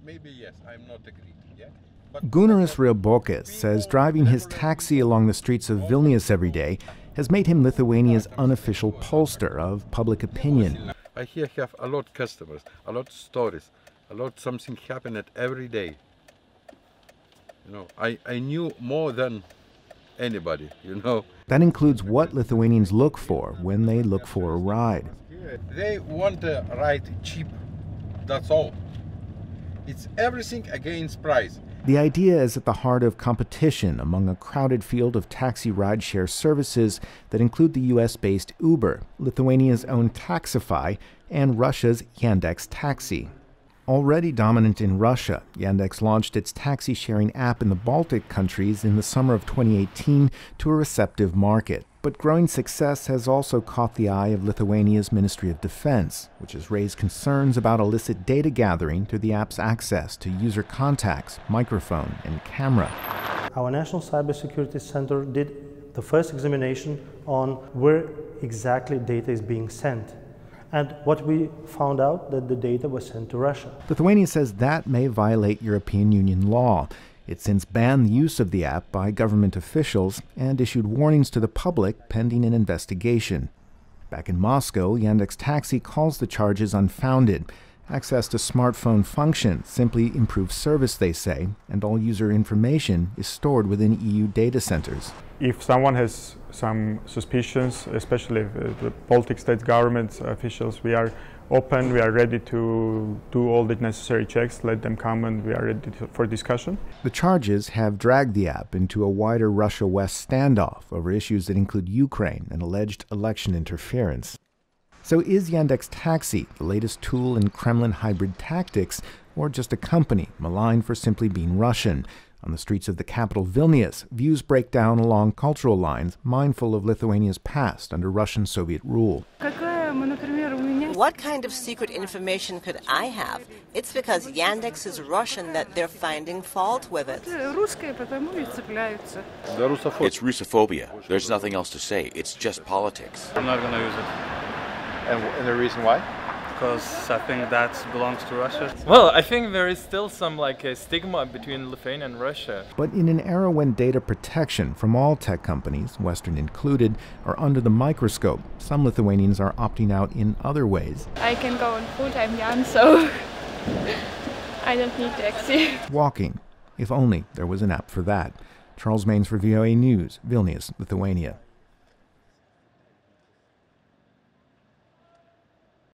maybe yes, I'm not agreed. Yeah? Gunaras Rilbokis says driving his taxi along the streets of Vilnius every day has made him Lithuania's unofficial pollster of public opinion. I here have a lot of customers, a lot of stories, a lot something happening every day. You know, I knew more than anybody, you know. That includes what Lithuanians look for when they look for a ride. They want a ride cheap, that's all. It's everything against price. The idea is at the heart of competition among a crowded field of taxi rideshare services that include the US-based Uber, Lithuania's own Taxify, and Russia's Yandex Taxi. Already dominant in Russia, Yandex launched its taxi-sharing app in the Baltic countries in the summer of 2018 to a receptive market. But growing success has also caught the eye of Lithuania's Ministry of Defense, which has raised concerns about illicit data gathering through the app's access to user contacts, microphone, and camera. Our National Cybersecurity Center did the first examination on where exactly data is being sent. And what we found out that the data was sent to Russia. Lithuania says that may violate European Union law. It's since banned the use of the app by government officials and issued warnings to the public pending an investigation. Back in Moscow, Yandex Taxi calls the charges unfounded. Access to smartphone functions simply improves service, they say, and all user information is stored within EU data centers. If someone has some suspicions, especially the Baltic state government officials, we are open, we are ready to do all the necessary checks, let them come, and we are ready for discussion. The charges have dragged the app into a wider Russia-West standoff over issues that include Ukraine and alleged election interference. So is Yandex Taxi the latest tool in Kremlin hybrid tactics, or just a company maligned for simply being Russian? On the streets of the capital Vilnius, views break down along cultural lines, mindful of Lithuania's past under Russian Soviet rule. What kind of secret information could I have? It's because Yandex is Russian that they're finding fault with it. It's Russophobia. There's nothing else to say. It's just politics. I'm not going to use it. And the reason why? Because I think that belongs to Russia. Well, I think there is still some a stigma between Lithuania and Russia. But in an era when data protection from all tech companies, Western included, are under the microscope, some Lithuanians are opting out in other ways. I can go on foot, I'm young, so I don't need taxi. Walking. If only there was an app for that. Charles Maynes for VOA News, Vilnius, Lithuania.